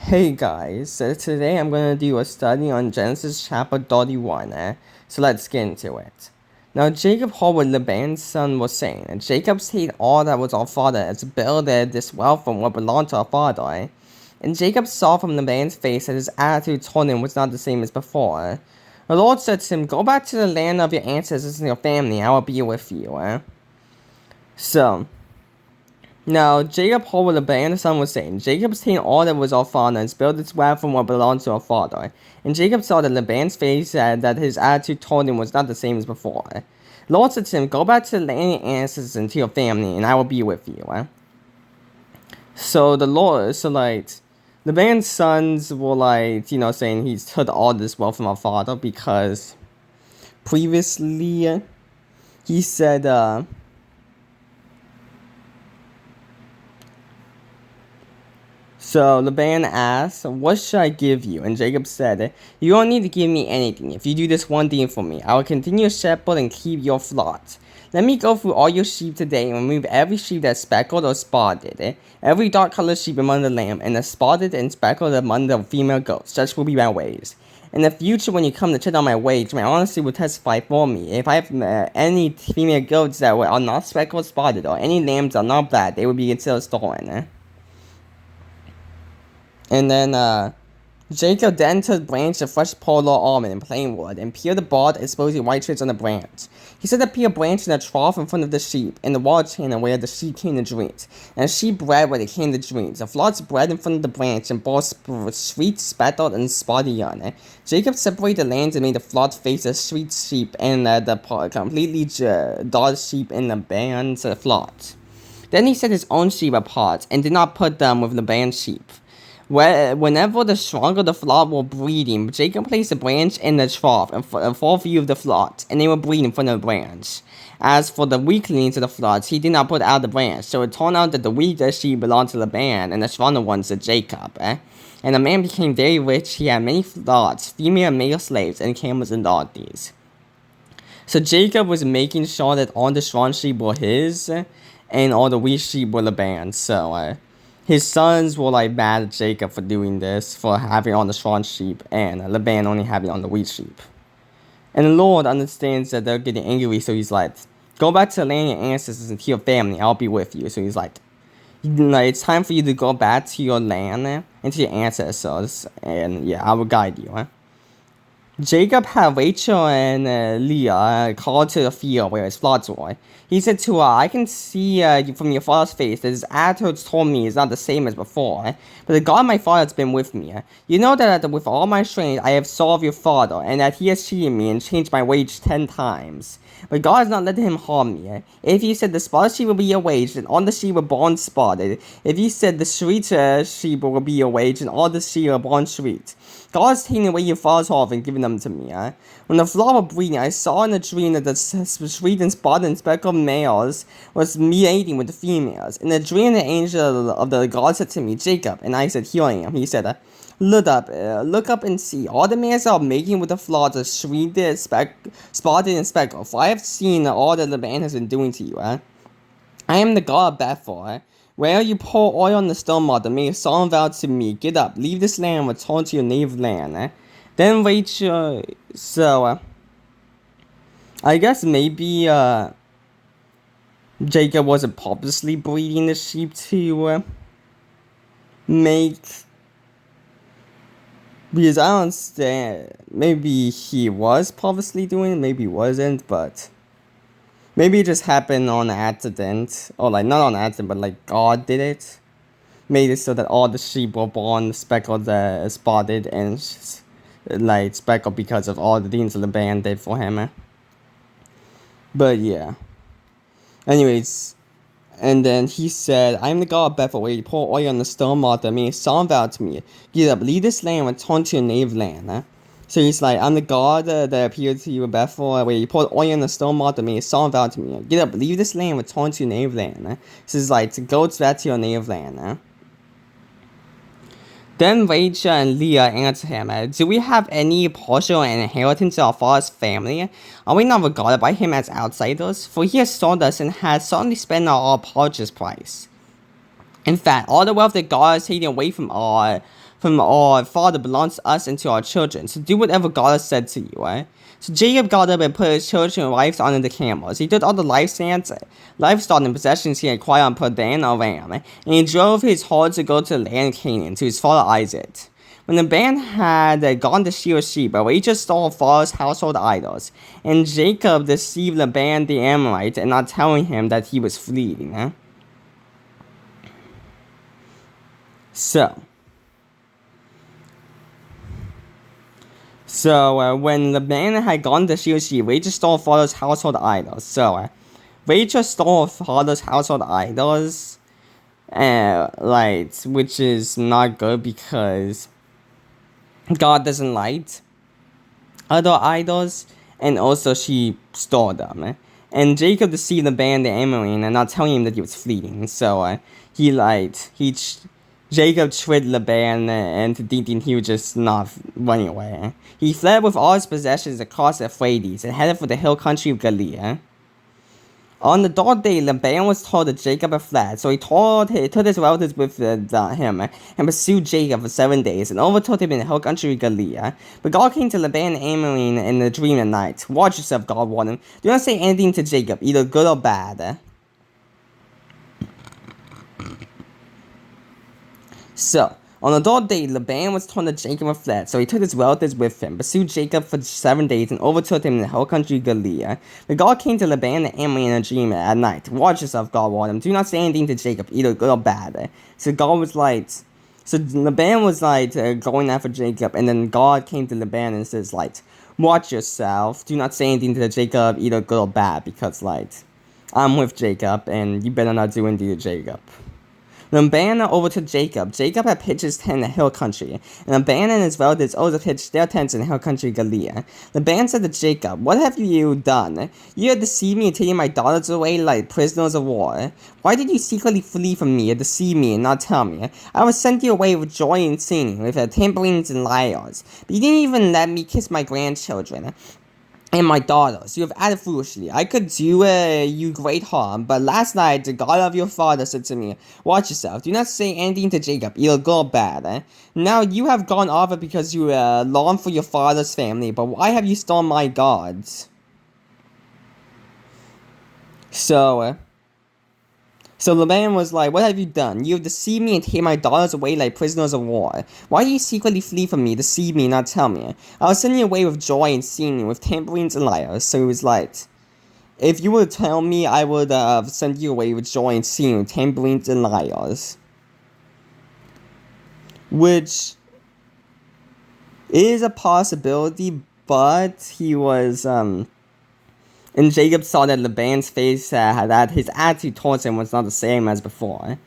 Hey guys, so today I'm going to do a study on Genesis chapter 31, so let's get into it. Now Jacob heard what Laban's son was saying, and Jacob said all that was our father has builded this wealth from what belonged to our father. And Jacob saw from Laban's face that his attitude toward him was not the same as before. The Lord said to him, "Go back to the land of your ancestors and your family, I will be with you." So, now, Jacob heard what Laban's son was saying. Jacob seen all that was our father and built its wealth from what belonged to our father. And Jacob saw that Laban's face said that his attitude toward him was not the same as before. The Lord said to him, "Go back to the land of your ancestors and to your family, and I will be with you." So Laban's sons were saying he's took all this wealth from our father because previously he said, So Laban asked, "What should I give you?" And Jacob said, "You don't need to give me anything. If you do this one thing for me, I will continue to shepherd and keep your flocks. Let me go through all your sheep today and remove every sheep that's speckled or spotted, every dark-colored sheep among the lamb, and the spotted and speckled among the female goats. Such will be my ways. In the future, when you come to check on my wage, my honesty will testify for me. If I have any female goats that are not speckled, spotted, or any lambs that are not black, they will be considered stolen." And then Jacob then took a branch of fresh polar almond and plain wood and peeled the bark, exposing white strips on the branch. He set the peeled branch in a trough in front of the sheep, in the water channel where the sheep came to drink, and the sheep bred where they came to drink. The flocks bred in front of the branch and bore sweet, speckled, and spotted young. Jacob separated the lands and made the flocks face the sweet sheep and the completely dark sheep in the band's flocks. Then he set his own sheep apart and did not put them with the band sheep. Whenever the stronger the flock were breeding, Jacob placed the branch in the trough in full view of the flocks, and they were breeding in front of the branch. As for the weaklings of the flocks, he did not put out the branch, so it turned out that the weaker sheep belonged to Laban, and the stronger ones to Jacob. And the man became very rich. He had many flocks, female and male slaves, and camels and donkeys. So Jacob was making sure that all the strong sheep were his, and all the weak sheep were Laban's. So, his sons were mad at Jacob for doing this, for having on the strong sheep, and Laban only having on the weak sheep. And the Lord understands that they're getting angry, so he's like, "Go back to the land of your ancestors and to your family, I'll be with you." So he's like, "It's time for you to go back to your land and to your ancestors, and yeah, I will guide you." Jacob had Rachel and Leah called to the field where his flocks were. He said to her, "I can see from your father's face that his attitude toward me is not the same as before, but the God my father has been with me. You know that with all my strength I have served your father, and that he has cheated me and changed my wage 10 times. But God has not let him harm me. If he said the spotted sheep will be your wage, then all the sheep were born spotted. If he said the street sheep will be your wage, then all the sheep are born street. God has taken away your father's half and given them to me. When the flock were breeding, I saw in a dream that the sweet and spotted and speckled males was mating with the females. In the dream, the angel of the God said to me, 'Jacob,' and I said, 'Here I am.' He said, look up and see. All the males are mating with the flocks are sweet, spotted, and speckled. For I have seen all that Laban has been doing to you. I am the God of Bethel. Where you pour oil on the stone mother, make a solemn vow to me. Get up, leave this land, and return to your native land." Then Rachel, I guess maybe Jacob wasn't purposely breeding the sheep to make, because I don't understand. Maybe he was purposely doing it, maybe he wasn't, but maybe it just happened on accident, or not on accident, but God did it. Made it so that all the sheep were born speckled, spotted, and speckled because of all the things that the band did for him. But yeah. Anyways, and then he said, "I am the God of Bethel, where you pour oil on the stone altar, make a solemn vow to me. Get up, leave this land, and return to your native land." So he's like, "I'm the God that appeared to you in Bethel, where you poured oil in the stone altar, made a solemn vow to me. Get up, leave this land, return to your native land." So it's like, to go back to your native land. Then Rachel and Leah answered him, "Do we have any portion or inheritance in our father's family? Are we not regarded by him as outsiders? For he has sold us and has certainly spent our purchase price." In fact, all the wealth that God has taken away from our father belongs to us and to our children. So do whatever God has said to you, eh? So Jacob got up and put his children and wives on the camels. He took all the livestock and possessions he acquired on Padan Aram, and he drove his horse to go to the land of Canaan to his father Isaac. When the band had gone to shear sheep, Rachel stole father's household idols, and Jacob deceived Laban the Amorite and not telling him that he was fleeing. Eh? So when Laban had gone to shear sheep, Rachel stole father's household idols. Rachel stole father's household idols, which is not good because God doesn't like other idols, and also she stole them. And Jacob deceived Laban the Amorite and not telling him that he was fleeing. Jacob tricked Laban into thinking he was just not running away. He fled with all his possessions across the Euphrates and headed for the hill country of Galilee. On the third day, Laban was told that Jacob had fled, so he took his relatives with him and pursued Jacob for 7 days and overtook him in the hill country of Galilee. But God came to Laban and Amorim in a dream at night. Watch yourself, God warned him. Do not say anything to Jacob, either good or bad. So, on the third day, Laban was told that Jacob had fled, so he took his relatives with him, pursued Jacob for 7 days, and overtook him in the hill country of Galilee. But God came to Laban and Amorim in a dream at night. Watch yourself, God warned him. Do not say anything to Jacob, either good or bad. So Laban was going after Jacob, and then God came to Laban and says watch yourself. Do not say anything to Jacob, either good or bad, because I'm with Jacob, and you better not do anything to Jacob. Laban overtook Jacob. Jacob had pitched his tent in the hill country, and Laban and his relatives also pitched their tents in the hill country of Galilee. Laban said to Jacob, "What have you done? You have deceived me and taken my daughters away like prisoners of war. Why did you secretly flee from me and deceive me and not tell me? I would send you away with joy and singing, with tambourines and lyres. But you didn't even let me kiss my grandchildren and my daughters. You have acted foolishly. I could do you great harm, but last night the God of your father said to me, watch yourself. Do not say anything to Jacob, either good or bad. Now you have gone off because you long for your father's family, but why have you stolen my gods?" So Laban was like, "What have you done? You have deceived me and taken my daughters away like prisoners of war. Why do you secretly flee from me, deceive me, and not tell me? I will send you away with joy and singing, with tambourines and lyres." So he was like, if you would tell me, I would send you away with joy and singing, with tambourines and lyres. Which is a possibility, but he was, and Jacob saw that Laban's face, that his attitude towards him was not the same as before.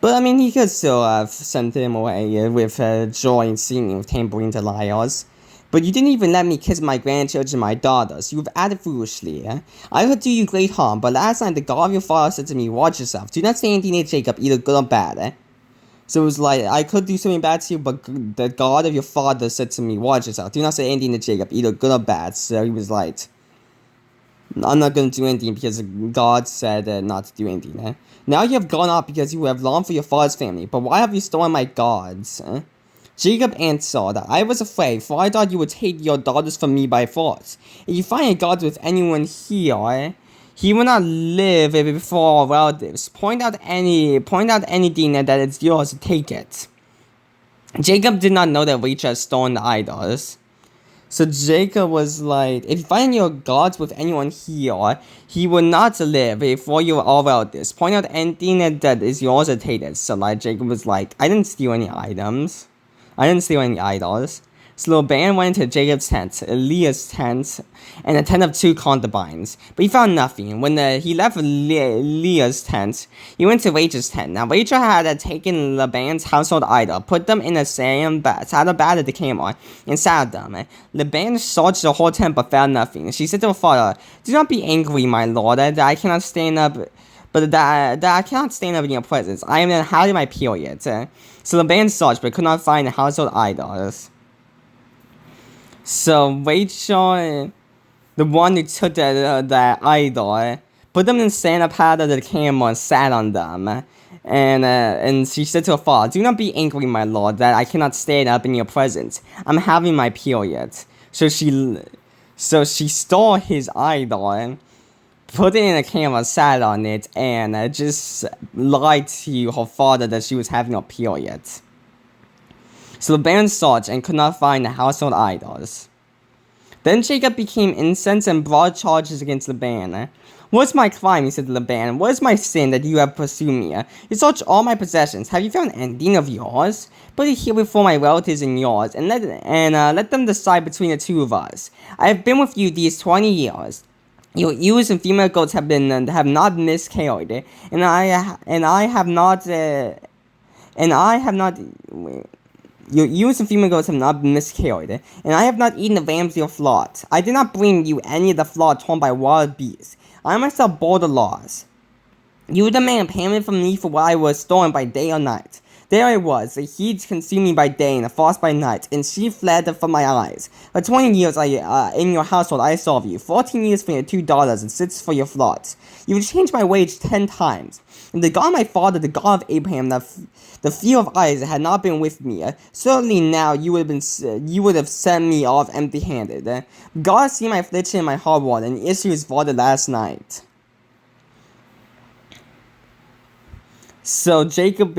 But I mean, he could still have sent him away with joy and singing, with tambourines and lyres. But you didn't even let me kiss my grandchildren and my daughters. You have acted foolishly. I could do you great harm, but last night the God of your father said to me, watch yourself. Do not say anything to Jacob, either good or bad. So it was like, I could do something bad to you, but the God of your father said to me, watch yourself. Do not say anything to Jacob, either good or bad. So he was like, I'm not going to do anything because God said not to do anything. Now you have gone out because you have longed for your father's family, but why have you stolen my gods? Jacob answered, I was afraid, for I thought you would take your daughters from me by force. If you find a god with anyone here, he will not live before our relatives. Point out anything that is yours to take it. Jacob did not know that Rachel had stolen the idols. So Jacob was like, if you find your gods with anyone here, he will not live before you all relatives. Point out anything that is yours to take it. So Jacob was like, I didn't steal any items. I didn't steal any idols. So Laban went into Jacob's tent, Leah's tent, and the tent of 2 concubines. But he found nothing. When he left Leah's tent, he went to Rachel's tent. Now Rachel had taken Laban's household idol, put them in the same saddle bag that they came on, and saddled them. Laban searched the whole tent but found nothing. She said to her father, do not be angry, my lord, that I cannot stand up. But that I cannot stand up in your presence. I am in hiding my period. So Laban searched but could not find the household idols. So Rachel, the one who took the idol, put them in the sand pad of the camel and sat on them. And she said to her father, "Do not be angry, my lord, that I cannot stand up in your presence. I'm having my period." So she stole his idol, put it in a camera, sat on it, and just lied to her father that she was having a period. So Laban saw it and could not find the household idols. Then Jacob became incensed and brought charges against Laban. "What is my crime?" he said to Laban. "What is my sin that you have pursued me? You searched all my possessions. Have you found anything of yours? Put it here before my relatives and yours, and let them decide between the two of us. I have been with you these 20 years. Your ewes and female goats have not miscarried, and I have not your ewes and female goats have not miscarried, and I have not eaten the lambs of your flock. I did not bring you any of the flock torn by wild beasts. I myself bore the loss. You demand payment from me for what I was stolen by day or night. There I was, the heat consumed me by day and the frost by night, and she fled from my eyes. For 20 years in your household I served you, 14 years for your 2 daughters and 6 for your flocks. You have changed my wage 10 times. And the God of my father, the God of Abraham, the fear of Isaac had not been with me. Certainly now you would have sent me off empty-handed. God has seen my affliction and my hard work, and the issue is voted last night." So Jacob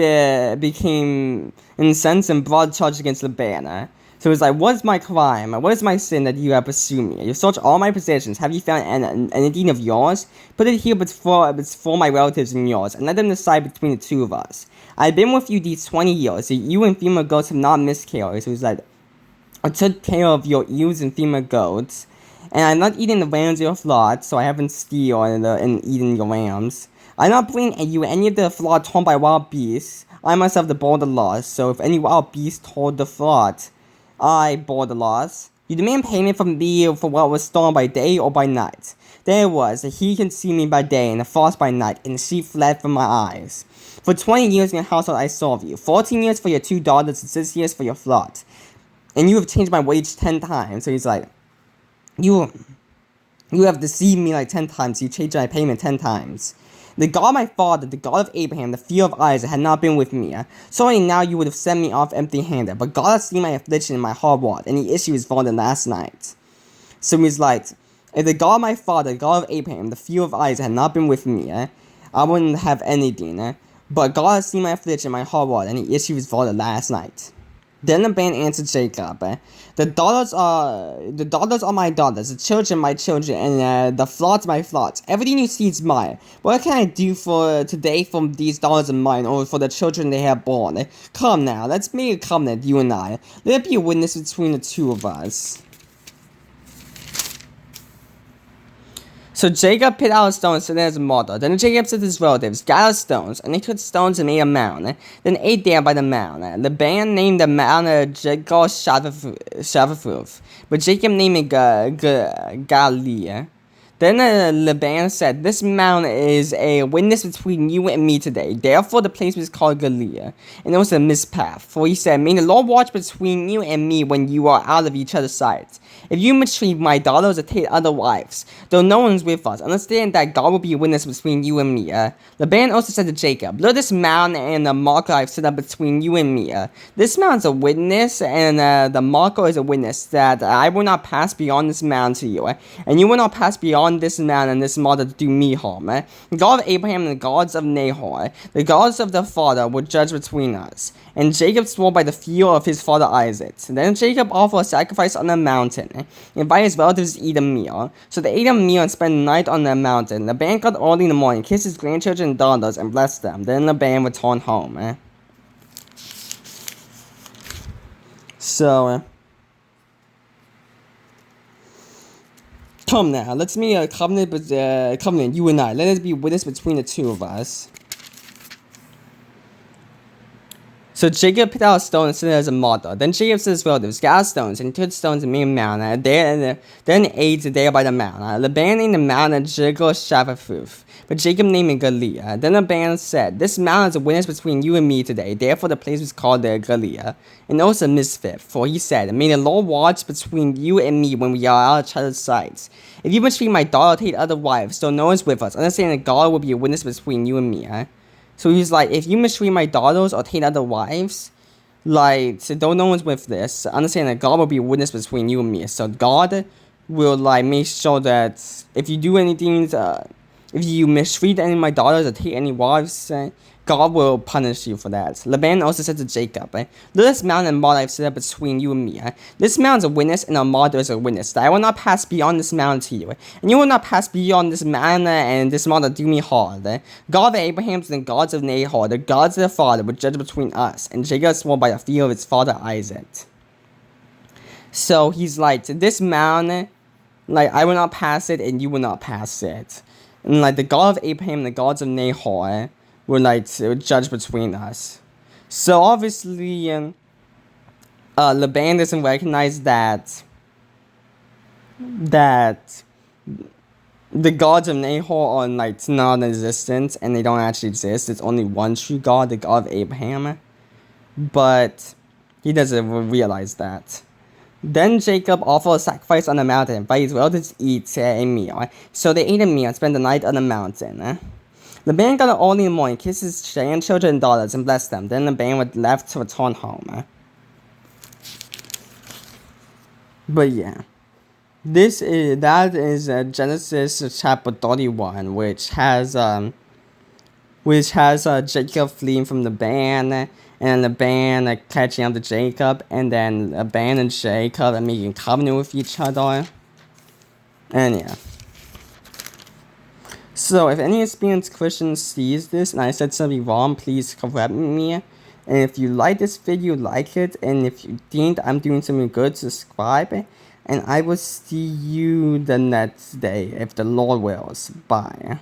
became incensed and brought charge against Laban. So he's like, "What is my crime? What is my sin that you have pursued me? You searched all my possessions. Have you found anything of yours? Put it here before my relatives and yours, and let them decide between the two of us. I've been with you these 20 years. So you and female goats have not miscarried." So he's like, "I took care of your ewes and female goats, and I'm not eating the lambs of your flock, so I haven't stolen and eaten your lambs. I not bring you any of the flock torn by wild beasts. I myself bore the loss, so if any wild beast tore the flock, I bore the loss. You demand payment from me for what was stolen by day or by night. There it was, the heat consumed me by day and the frost by night, and the sheep fled from my eyes. For 20 years in your household I served you, 14 years for your 2 daughters and 6 years for your flock. And you have changed my wage 10 times. So he's like, You have deceived me like 10 times. You changed my payment 10 times. The God of my father, the God of Abraham, the fear of Isaac had not been with me. Sorry now you would have sent me off empty-handed. But God has seen my affliction and my hard work, and the issue is voted last night." So he's like, if the God of my father, the God of Abraham, the fear of Isaac had not been with me, I wouldn't have anything. But God has seen my affliction and my hard work, and the issue is voted last night. Then Laban answered Jacob, the daughters are my daughters, the children my children, and the flocks my flocks. Everything you see is mine. What can I do for today for these daughters of mine, or for the children they have born? Come now, let's make a covenant, you and I. Let it be a witness between the two of us." So Jacob picked out a stone and set it as a model. Then Jacob said to his relatives, "Gather stones," and they took stones and made a mound. Then ate there by the mound. Laban named the mound Jacob Shavafuf, but Jacob named it Galilee. Then Laban said, "This mound is a witness between you and me today. Therefore the place was called Galilee, and it was a mispath. For he said, May the Lord watch between you and me when you are out of each other's sight. If you mistreat my daughters or take other wives, though no one is with us, understand that God will be a witness between you and me." Laban also said to Jacob, "Look, this mound and the marker I've set up between you and me. This mound is a witness, and the marker is a witness that I will not pass beyond this mound to you, and you will not pass beyond this mound and this marker to do me harm. The God of Abraham and the gods of Nahor, the gods of the father, will judge between us." And Jacob swore by the fear of his father Isaac. Then Jacob offered a sacrifice on the mountain, and invited his relatives to eat a meal. So they ate a meal and spent the night on the mountain. Laban got early in the morning, kissed his grandchildren and daughters, and blessed them. Then Laban returned home. Come now, let's make a covenant, you and I. Let us be witness between the two of us. So Jacob picked out a stone and set it as a model. Then Jacob said to his relatives, "Gather stones," and he took stones and made a mound. Then ate there by the mound. Laban named the mound Jacob Shavafuf, but Jacob named it Galilee. Then Laban said, "This mound is a witness between you and me today. Therefore the place was called Galilee." And also a misfit, for he said, "May the Lord watch between you and me when we are out of each other's sight. If you mistreat my daughter or take other wives, so no one is with us, understand that God will be a witness between you and me." So he's like, if you mistreat my daughters or take other wives, like, so though no one's with this, understand that God will be a witness between you and me. So God will, like, make sure that if you do anything, if you mistreat any of my daughters or take any wives, God will punish you for that. Laban also said to Jacob, let this mountain and mud I've set up between you and me. This mountain is a witness, and our mother is a witness, that I will not pass beyond this mountain to you, and you will not pass beyond this mountain and this mountain do me harm. God of Abraham's and the gods of Nahor, the gods of their father, will judge between us. And Jacob swore by the fear of his father Isaac. So he's like, this mountain, like, I will not pass it, and you will not pass it. And, like, the God of Abraham and the gods of Nahor will, like, judge between us. So, obviously, Laban doesn't recognize that the gods of Nahor are, like, non-existent, and they don't actually exist. It's only one true God, the God of Abraham. But he doesn't realize that. Then Jacob offered a sacrifice on the mountain, but his relatives eat a meal. So they ate a meal and spent the night on the mountain. Laban got up early in the morning, kissed his grandchildren and daughters, and blessed them. Then Laban was left to return home. But yeah, that is Genesis chapter 31, which has Jacob fleeing from Laban, and Laban catching up to Jacob, and then Laban and Jacob are making covenant with each other. And yeah. So if any experienced Christian sees this and I said something wrong, please correct me. And if you like this video, like it. And if you think I'm doing something good, subscribe. And I will see you the next day if the Lord wills. Bye.